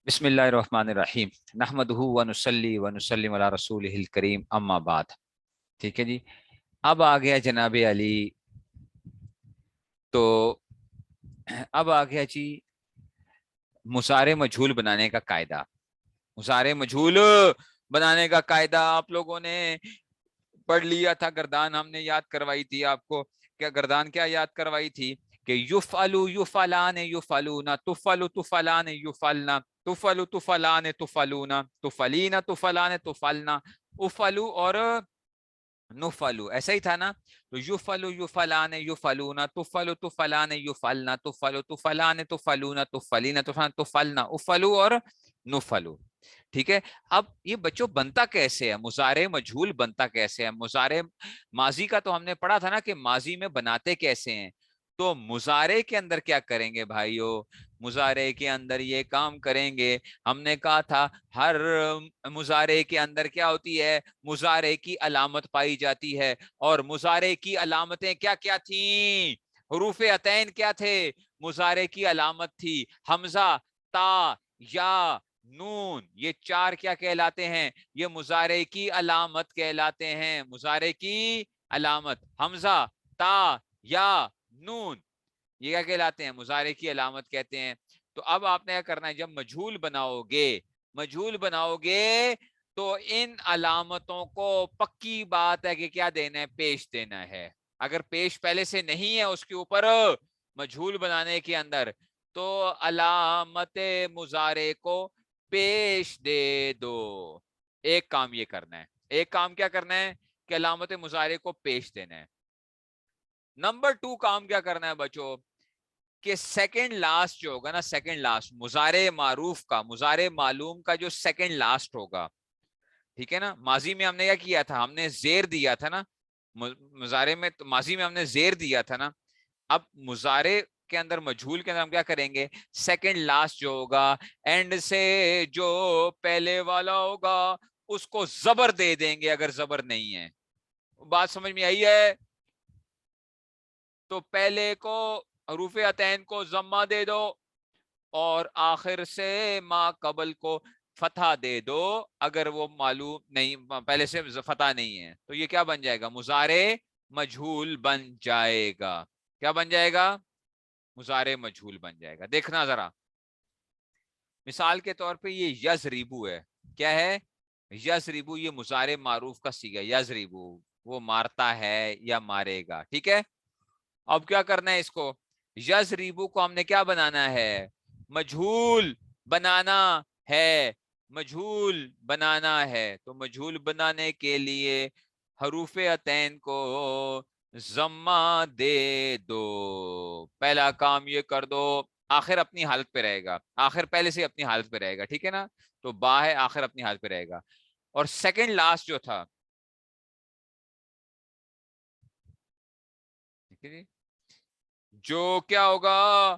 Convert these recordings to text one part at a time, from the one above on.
بسم اللہ الرحمن الرحیم نحمدہ ونصلی ونسلم علی رسولہ الکریم اما بعد. ٹھیک ہے جی. اب آ گیا جناب علی. تو اب آ گیا جی مضارع مجہول بنانے کا قاعدہ. مضارع مجہول بنانے کا قاعدہ آپ لوگوں نے پڑھ لیا تھا. گردان ہم نے یاد کروائی تھی آپ کو. کیا گردان کیا یاد کروائی تھی کہ یفعلوا یفعلان یفعلون تفعل تفعلان یفعلن تفعل تفعلان تفعلون تفعلین تفعلان تفعلن افعلوا اور نفعلوا. ایسا ہی تھا نا. تو یفعلوا یفعلان یفعلون تفعل تفعلان یفعلن تفعل تفعلان تفعلون تفعلین تفعلن تفعلن افعلوا اور نفعلوا. ٹھیک ہے. اب یہ بچوں بنتا کیسے ہے؟ مضارع مجہول بنتا کیسے ہے؟ مضارع ماضی کا تو ہم نے پڑھا تھا نا کہ ماضی میں بناتے کیسے ہیں. تو مضارع کے اندر کیا کریں گے بھائیو؟ مضارع کے اندر یہ کام کریں گے. ہم نے کہا تھا ہر مضارع کے اندر کیا ہوتی ہے؟ مضارع کی علامت پائی جاتی ہے. اور مضارع کی علامتیں کیا کیا تھیں؟ حروف عطین کیا تھے؟ مضارع کی علامت تھی حمزہ، تا، یا، نون. یہ چار کیا کہلاتے ہیں؟ یہ مضارع کی علامت کہلاتے ہیں. مضارع کی علامت حمزہ، تا، یا، نون، یہ کیا کہلاتے ہیں؟ مضارع کی علامت کہتے ہیں. تو اب آپ نے کیا کرنا ہے؟ جب مجہول بناؤ گے تو ان علامتوں کو پکی بات ہے کہ کیا دینا ہے؟ پیش دینا ہے. اگر پیش پہلے سے نہیں ہے اس کے اوپر مجہول بنانے کے اندر، تو علامت مضارع کو پیش دے دو. ایک کام یہ کرنا ہے. ایک کام کیا کرنا ہے؟ کہ علامت مضارع کو پیش دینا ہے. نمبر 2 کام کیا کرنا ہے بچوں؟ کہ سیکنڈ لاسٹ جو ہوگا نا، سیکنڈ لاسٹ مضارع معروف کا، مضارع معلوم کا جو سیکنڈ لاسٹ ہوگا، ٹھیک ہے نا. ماضی میں ہم نے کیا کیا تھا؟ ہم نے زیر دیا تھا نا. مضارع میں ماضی میں ہم نے زیر دیا تھا نا. اب مضارع کے اندر، مجہول کے اندر ہم کیا کریں گے؟ سیکنڈ لاسٹ جو ہوگا، اینڈ سے جو پہلے والا ہوگا اس کو زبر دے دیں گے. اگر زبر نہیں ہے، بات سمجھ میں آئی ہے؟ تو پہلے کو حروف عطین کو ضمہ دے دو اور آخر سے ما قبل کو فتح دے دو. اگر وہ معلوم نہیں، پہلے سے فتح نہیں ہے، تو یہ کیا بن جائے گا؟ مضارع مجہول بن جائے گا. کیا بن جائے گا؟ مضارع مجہول بن جائے گا. دیکھنا ذرا، مثال کے طور پہ یہ یضربو ہے. کیا ہے؟ یضربو. یہ مضارع معروف کا صیغہ ہے. یضربو وہ مارتا ہے یا مارے گا. ٹھیک ہے. اب کیا کرنا ہے اس کو؟ یضربو کو ہم نے کیا بنانا ہے؟ مجہول بنانا ہے. مجہول بنانا ہے. تو مجہول بنانے کے لیے حروف عطین کو ضمہ دے دو. پہلا کام یہ کر دو. آخر اپنی حالت پہ رہے گا. آخر پہلے سے اپنی حالت پہ رہے گا. ٹھیک ہے نا. تو با ہے، آخر اپنی حالت پہ رہے گا. اور سیکنڈ لاسٹ جو تھا، ٹھیک ہے جی، جو کیا ہوگا؟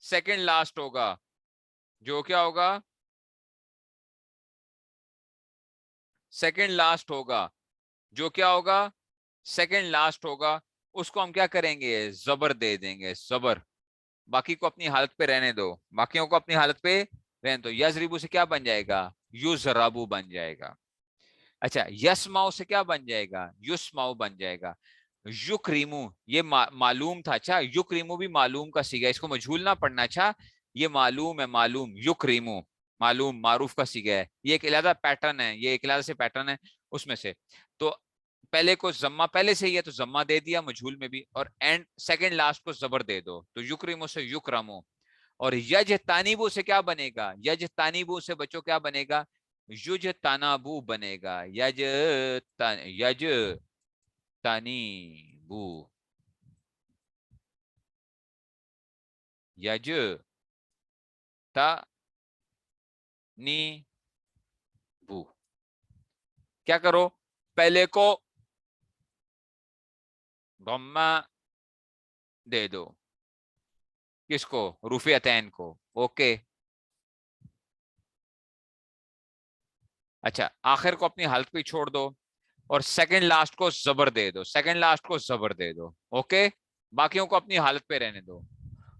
سیکنڈ لاسٹ ہوگا. جو کیا ہوگا؟ سیکنڈ لاسٹ ہوگا. جو کیا ہوگا؟ سیکنڈ لاسٹ ہوگا. اس کو ہم کیا کریں گے؟ زبر دے دیں گے. زبر. باقی کو اپنی حالت پہ رہنے دو. باقیوں کو اپنی حالت پہ رہنے دو. یضربو سے کیا بن جائے گا؟ یضربو بن جائے گا. اچھا، یسمعو سے کیا بن جائے گا؟ یسمعو بن جائے گا. یکریمو یہ معلوم تھا. اچھا، یکریمو بھی معلوم کا صیغہ ہے. اس کو مجہول نہ پڑھنا. اچھا، یہ معلوم ہے. معلوم یکریمو معلوم معروف کا صیغہ ہے. یہ ایک علیحدہ پیٹرن ہے. یہ ایک علیحدہ سے پیٹرن ہے اس میں سے. تو پہلے کو ضمہ پہلے سے ہی ہے تو ضمہ دے دیا مجہول میں بھی. اور اینڈ سیکنڈ لاسٹ کو زبر دے دو. تو یکریمو سے یکرمو. اور یجتنبو سے کیا بنے گا؟ یجتنبو سے بچوں کیا بنے گا؟ یجتنبو بنے گا. یجتنبو. یجتنبو. کیا کرو؟ پہلے کو ضمہ دے دو. کس کو؟ حروف عطین کو. اوکے. اچھا، آخر کو اپنی حالت پہ چھوڑ دو اور سیکنڈ لاسٹ کو زبر دے دو. سیکنڈ لاسٹ کو زبر دے دو. اوکے. باقیوں کو اپنی حالت پہ رہنے دو.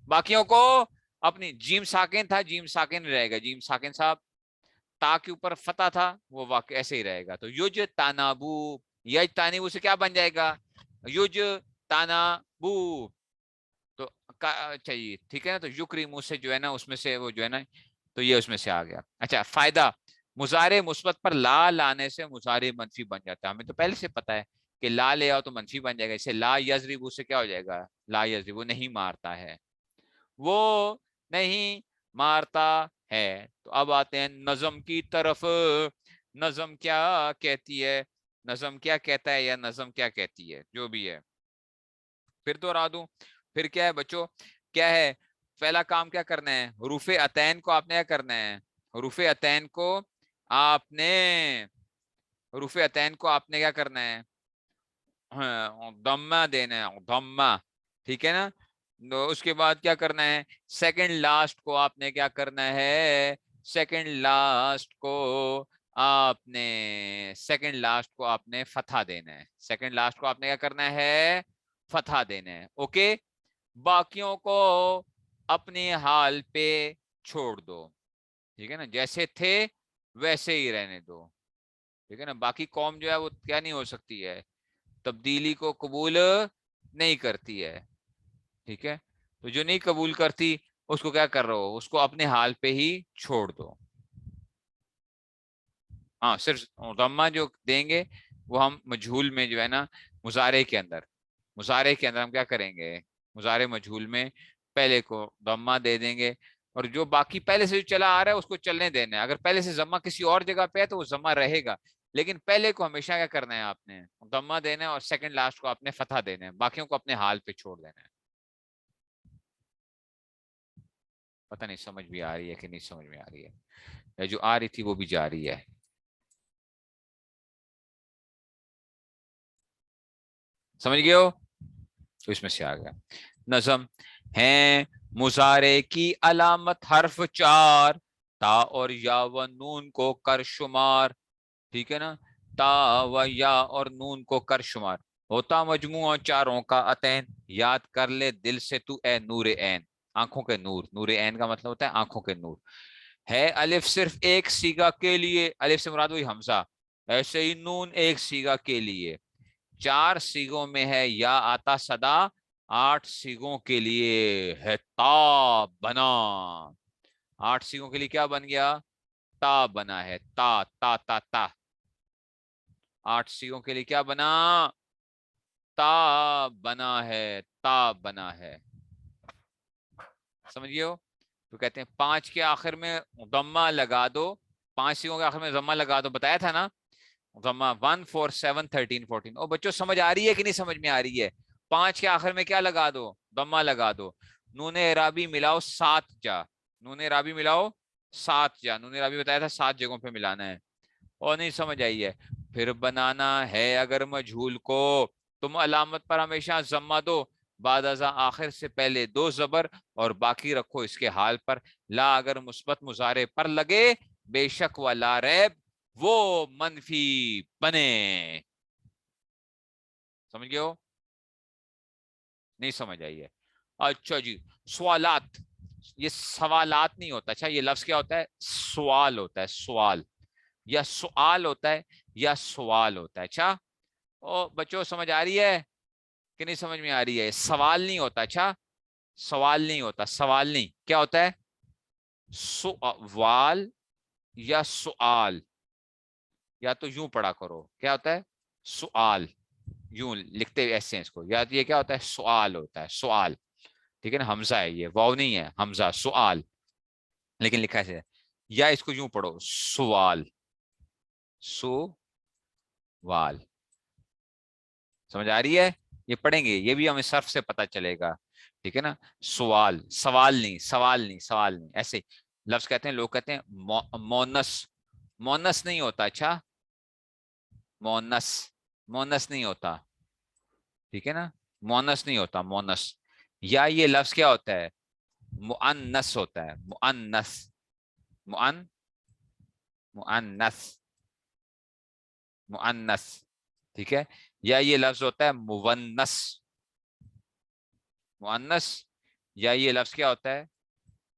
باقیوں کو اپنی جیم ساکن تھا، جیم ساکن رہے گا، جیم ساکن صاحب، تا کے اوپر فتح تھا وہ واقع ایسے ہی رہے گا. تو یوج تانابو، یج تانیبو سے کیا بن جائے گا؟ یوج تانابو. تو چاہیے ٹھیک ہے نا. تو یکریمو سے جو ہے نا اس میں سے وہ جو ہے نا تو یہ اس میں سے آ گیا. اچھا فائدہ، مضارع مثبت پر لا لانے سے مضارع منفی بن جاتا ہے. ہمیں تو پہلے سے پتا ہے کہ لا لے آؤ تو منفی بن جائے گا. اسے لا یضربو سے کیا ہو جائے گا؟ لا یضربو، نہیں مارتا ہے، وہ نہیں مارتا ہے. تو اب آتے ہیں نظم کی طرف. نظم کیا کہتی ہے؟ نظم کیا کہتا ہے یا نظم کیا کہتی ہے، جو بھی ہے. پھر دوہرا دوں، پھر کیا ہے بچوں، کیا ہے پہلا کام کیا کرنا ہے؟ حروف عطین کو آپ نے کیا کرنا ہے؟ حروف عطین کو آپ نے، حروف عطین کو آپ نے کیا کرنا ہے؟ ضمہ دینا ہے، ضمہ، ٹھیک ہے نا. تو اس کے بعد کیا کرنا ہے؟ سیکنڈ لاسٹ کو آپ نے کیا کرنا ہے؟ سیکنڈ لاسٹ کو آپ نے، سیکنڈ لاسٹ کو آپ نے فتحہ دینا ہے. سیکنڈ لاسٹ کو آپ نے کیا کرنا ہے؟ فتحہ دینا ہے. اوکے، باقیوں کو اپنے حال پہ چھوڑ دو. ٹھیک ہے نا، جیسے تھے ویسے ہی رہنے دو. ٹھیک ہے نا. باقی قوم جو ہے وہ کیا نہیں ہو سکتی ہے؟ تبدیلی کو قبول نہیں کرتی ہے. ٹھیک ہے، تو جو نہیں قبول کرتی اس کو کیا کر رہے ہو؟ اس کو اپنے حال پہ ہی چھوڑ دو. ہاں صرف ضمہ جو دیں گے وہ ہم مجہول میں جو ہے نا مضارع کے اندر، مضارع کے اندر ہم کیا کریں گے؟ مضارع مجہول میں پہلے کو ضمہ دے دیں گے، اور جو باقی پہلے سے جو چلا آ رہا ہے اس کو چلنے دینا ہے. اگر پہلے سے ضمہ کسی اور جگہ پہ ہے تو وہ ضمہ رہے گا، لیکن پہلے کو ہمیشہ کیا کرنا ہے؟ آپ نے ضمہ دینا ہے، اور سیکنڈ لاسٹ کو آپ نے فتح دینا ہے، باقیوں کو اپنے حال پہ چھوڑ دینا ہے. پتہ نہیں سمجھ بھی آ رہی ہے کہ نہیں سمجھ میں آ رہی ہے، یا جو آ رہی تھی وہ بھی جا رہی ہے. سمجھ گئے ہو؟ تو اس میں سے آ گیا. نظم ہیں مضارع کی علامت حرف چار، تا اور یا و نون کو کر شمار. ٹھیک ہے نا، تا و یا اور نون کو کر شمار. ہوتا مجموعہ چاروں کا عطین، یاد کر لے دل سے تو اے نور عین. آنکھوں کے نور، نور عین کا مطلب ہوتا ہے آنکھوں کے نور. ہے الف صرف ایک سیگا کے لیے، الف سے مراد وہی حمزہ، ایسے ہی نون ایک سیگا کے لیے. چار سیگوں میں ہے یا آتا صدا، 8 سیگوں کے لیے ہے تا بنا. 8 سیگوں کے لیے کیا بن گیا؟ تا بنا ہے. تا تا تا تا. 8 سیگوں کے لیے کیا بنا؟ تا بنا ہے، تا بنا ہے. سمجھئے ہو؟ تو کہتے ہیں 5 کے آخر میں ضمہ لگا دو، 5 سیگوں کے آخر میں ضمہ لگا دو. بتایا تھا نا ضمہ 1 4 7 13 14. او بچوں سمجھ آ رہی ہے کہ نہیں سمجھ میں آ رہی ہے؟ 5 کے آخر میں کیا لگا دو؟ ضمہ لگا دو. نون اعرابی ملاؤ 7 جا، نون اعرابی ملاؤ 7 جا. نون اعرابی بتایا تھا 7 جگہوں پہ ملانا ہے. اور نہیں سمجھ آئی ہے؟ پھر بنانا ہے اگر مجہول کو، تم علامت پر ہمیشہ ضمہ دو، بعد ازاں آخر سے پہلے 2 زبر، اور باقی رکھو اس کے حال پر. لا اگر مثبت مضارع پر لگے، بے شک و لا ریب وہ منفی بنے. سمجھ گئے ہو؟ نہیں سمجھ آئی ہے؟ اچھا جی. سوالات، یہ سوالات نہیں ہوتا. اچھا یہ لفظ کیا ہوتا ہے؟ سوال ہوتا ہے. سوال یا سوال ہوتا ہے یا سوال ہوتا ہے. اچھا او بچوں سمجھ آ رہی ہے کہ نہیں سمجھ میں آ رہی ہے؟ سوال نہیں ہوتا. اچھا سوال نہیں ہوتا، سوال نہیں. کیا ہوتا ہے؟ سوال یا سوال، یا تو یوں پڑھا کرو. کیا ہوتا ہے؟ سوال. یوں لکھتے ایسے ہیں اس کو، یا یہ کیا ہوتا ہے؟ سوال ہوتا ہے. سوال. ٹھیک ہے نا، حمزہ ہے یہ، واو نہیں ہے، حمزہ. سوال لیکن لکھا ہے. یا اس کو یوں پڑھو، سوال. سوال. سمجھ آ رہی ہے؟ یہ پڑھیں گے، یہ بھی ہمیں صرف سے پتہ چلے گا. ٹھیک ہے نا. سوال، سوال نہیں، سوال نہیں، سوال نہیں. ایسے لفظ کہتے ہیں، لوگ کہتے ہیں مونس. مونس نہیں ہوتا. اچھا مونس، مونس نہیں ہوتا. ٹھیک ہے نا، مونس نہیں ہوتا. مونس. یا یہ لفظ کیا ہوتا ہے؟ مؤنث ہوتا ہے. مؤنث، مؤنث، مؤنث. ٹھیک ہے. یا یہ لفظ ہوتا ہے مونس، مؤنث. یا یہ لفظ کیا ہوتا ہے؟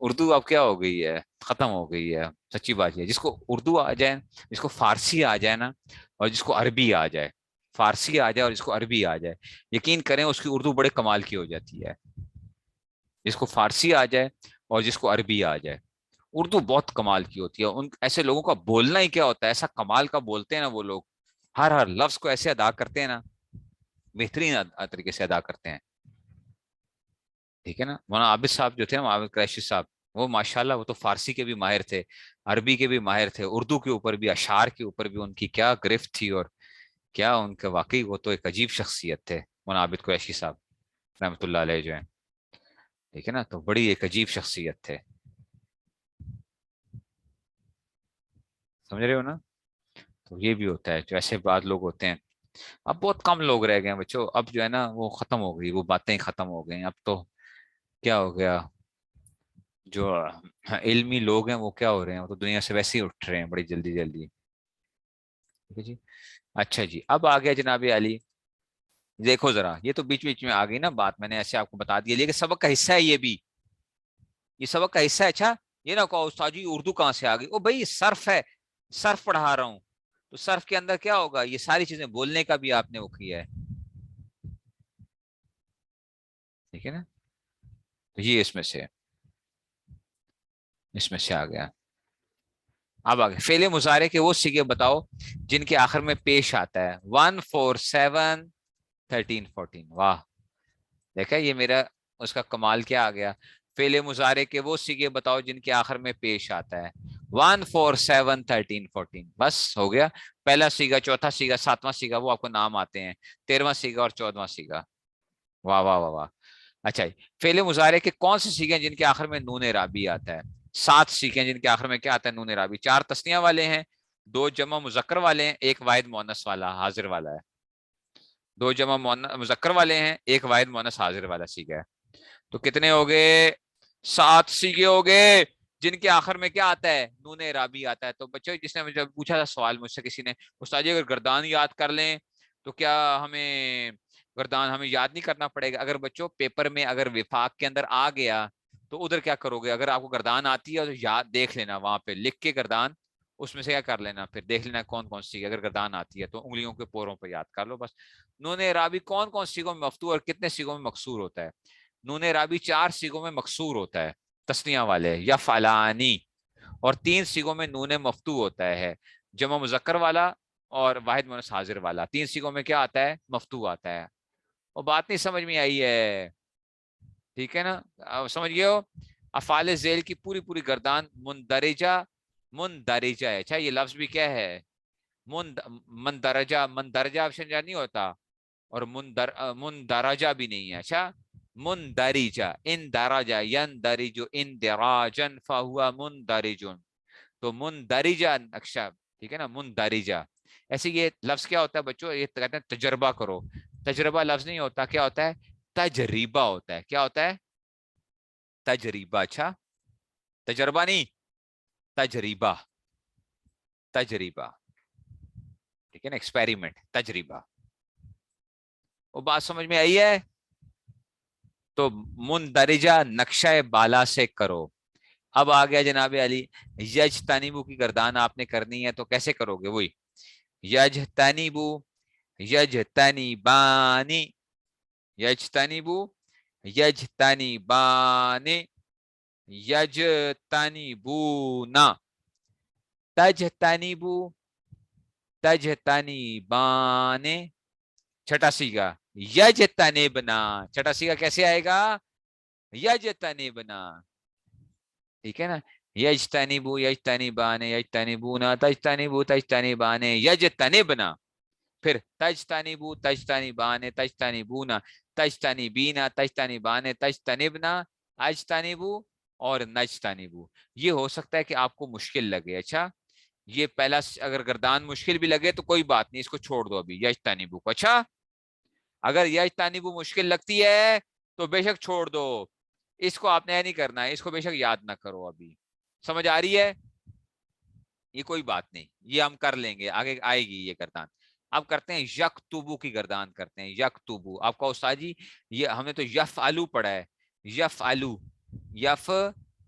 اردو اب کیا ہو گئی ہے، ختم ہو گئی ہے، سچی بات یہ ہے۔ جس کو اردو آ جائے، جس کو فارسی آ جائے نا، اور جس کو عربی آ جائے، فارسی آ جائے اور جس کو عربی آ جائے، یقین کریں اس کی اردو بڑے کمال کی ہو جاتی ہے۔ جس کو فارسی آ جائے اور جس کو عربی آ جائے، اردو بہت کمال کی ہوتی ہے۔ ان ایسے لوگوں کا بولنا ہی کیا ہوتا ہے، ایسا کمال کا بولتے ہیں نا وہ لوگ، ہر ہر لفظ کو ایسے ادا کرتے ہیں نا، بہترین طریقے سے ادا کرتے ہیں۔ ٹھیک ہے نا، مولانا عابد صاحب جو تھے نا، عابد قریشی صاحب، وہ ماشاءاللہ وہ تو فارسی کے بھی ماہر تھے، عربی کے بھی ماہر تھے، اردو کے اوپر بھی، اشعار کے اوپر بھی ان کی کیا گرفت تھی، اور کیا ان کا واقعی وہ تو ایک عجیب شخصیت تھے مولانا عابد قریشی صاحب رحمۃ اللہ علیہ جو ہیں۔ ٹھیک ہے نا، تو بڑی ایک عجیب شخصیت تھے، سمجھ رہے ہو نا؟ تو یہ بھی ہوتا ہے، جو ایسے بعض لوگ ہوتے ہیں۔ اب بہت کم لوگ رہ گئے ہیں بچوں، اب جو ہے نا وہ ختم ہو گئی، وہ باتیں ختم ہو گئی ہیں۔ اب تو کیا ہو گیا، جو علمی لوگ ہیں وہ کیا ہو رہے ہیں، وہ تو دنیا سے ویسے ہی اٹھ رہے ہیں بڑی جلدی جلدی۔ ٹھیک ہے جی، اچھا جی، اب آ گیا جناب علی، دیکھو ذرا، یہ تو بیچ بیچ میں آ گئی نا بات، میں نے ایسے آپ کو بتا دیا، لیکن سبق کا حصہ ہے یہ بھی، یہ سبق کا حصہ ہے۔ اچھا، یہ نہ کہو استاد جی اردو کہاں سے آ گئی، او بھائی صرف ہے، صرف پڑھا رہا ہوں، تو صرف کے اندر کیا ہوگا، یہ ساری چیزیں بولنے کا بھی آپ نے وہ کیا ہے۔ ٹھیک ہے نا، تو یہ اس میں سے آ گیا۔ اب آگے فعل مضارع کے وہ صیغے بتاؤ جن کے آخر میں پیش آتا ہے 1 4 7 13 14۔ واہ، دیکھا یہ میرا اس کا کمال کیا آ گیا، فعل مضارع کے وہ صیغے بتاؤ جن کے آخر میں پیش آتا ہے 1 4 7 13 14، بس ہو گیا۔ پہلا صیغہ، چوتھا صیغہ، ساتواں صیغہ، وہ آپ کو نام آتے ہیں، 13واں صیغہ اور 14واں صیغہ۔ واہ واہ واہ واہ، اچھا جی، فعل مضارع کے کون سے صیغے ہیں جن کے آخر میں نون رابی آتا ہے؟ 7 صیغے ہیں جن کے آخر میں کیا آتا ہے، نون رابی۔ 4 تسنیہ والے ہیں، 2 جمع مذکر والے ہیں، 1 واحد مؤنث والا حاضر والا ہے۔ 2 جمع مذکر والے ہیں، 1 واحد مؤنث حاضر والا صیغہ ہے۔ تو کتنے ہو گئے، 7 صیغے ہو گئے جن کے آخر میں کیا آتا ہے، نون رابی آتا ہے۔ تو بچوں جس نے مجھے پوچھا تھا سوال مجھ سے کسی نے، استاد جی اگر گردان یاد کر لیں تو کیا ہمیں گردان ہمیں یاد نہیں کرنا پڑے گا؟ اگر بچوں پیپر میں اگر وفاق کے اندر آ گیا تو ادھر کیا کرو گے، اگر آپ کو گردان آتی ہے تو یاد دیکھ لینا، وہاں پہ لکھ کے گردان، اس میں سے کیا کر لینا، پھر دیکھ لینا کون کون سی، اگر گردان آتی ہے تو انگلیوں کے پوروں پہ یاد کر لو بس۔ نون رابی کون کون سیگوں میں مفتوح اور کتنے سیگوں میں مکسور ہوتا ہے؟ نون رابی 4 سیگوں میں مکسور ہوتا ہے، تسنیہ والے یا فلانی، اور 3 سیگوں میں نون مفتوح ہوتا ہے، جمع مذکر والا اور واحد مؤنث حاضر والا۔ 3 سیگوں میں کیا آتا ہے، مفتوح آتا ہے۔ وہ بات نہیں سمجھ میں آئی ہے؟ ٹھیک ہے نا، سمجھ گئے ہو؟ افعال ذیل کی پوری پوری گردان مندرجہ، مندرجہ ہے۔ اچھا یہ لفظ بھی کیا ہے، مندرجہ، مندرجہ آپشن جا نہیں ہوتا، اور مندرجہ بھی نہیں ہے۔ اچھا مندرجہ، اندرجہ یندرج اندراجا فہو مندرج، تو مندرجہ نقشہ، ٹھیک ہے نا، مندرجہ۔ ایسے یہ لفظ کیا ہوتا ہے بچوں، یہ کہتے ہیں تجربہ کرو، تجربہ لفظ نہیں ہوتا، کیا ہوتا ہے، تجریبہ ہوتا ہے۔ کیا ہوتا ہے، تجریبہ۔ اچھا تجربہ نہیں، تجریبہ، تجریبہ، ٹھیک ہے نا، ایکسپیریمنٹ، تجربہ۔ وہ بات سمجھ میں آئی ہے؟ تو مندرجہ نقشہ بالا سے کرو۔ اب آ گیا جناب علی، یجتنبو کی گردان آپ نے کرنی ہے تو کیسے کرو گے، وہی یجتنبو، یجتنبانی، یجتنبو، یجتنبانی، یجتنبونا، تجتنبو، تجتنبانے۔ چھٹا سیگا یجتنبنا، چھٹا سیگا کیسے آئے گا، یجتنبنا، ٹھیک ہے نا، یجتنبو، یجتنبانے، یجتنبونا، تجتنبو، تجتنبانے، یجتنبنا، پھر تجتنبو، تجتنبانے، تجتنبونا، تجتنبینا، تجتنبانے، تجتنبنا، اجتنبو اور نجتنبو۔ یہ ہو سکتا ہے کہ آپ کو مشکل لگے۔ اچھا یہ پہلا اگر گردان مشکل بھی لگے تو کوئی بات نہیں، اس کو چھوڑ دو ابھی یجتنبو کو۔ اچھا اگر یجتنبو مشکل لگتی ہے تو بے شک چھوڑ دو، اس کو آپ نے نہیں کرنا ہے، اس کو بے شک یاد نہ کرو ابھی۔ سمجھ آ رہی ہے؟ یہ کوئی بات نہیں، یہ ہم کر لیں گے، آگے آئے گی یہ گردان۔ اب کرتے ہیں یکتبو کی گردان کرتے ہیں، یکتبو۔ آپ کا استاد جی یہ ہم نے تو یفعلو پڑھا ہے، یفعلو، یف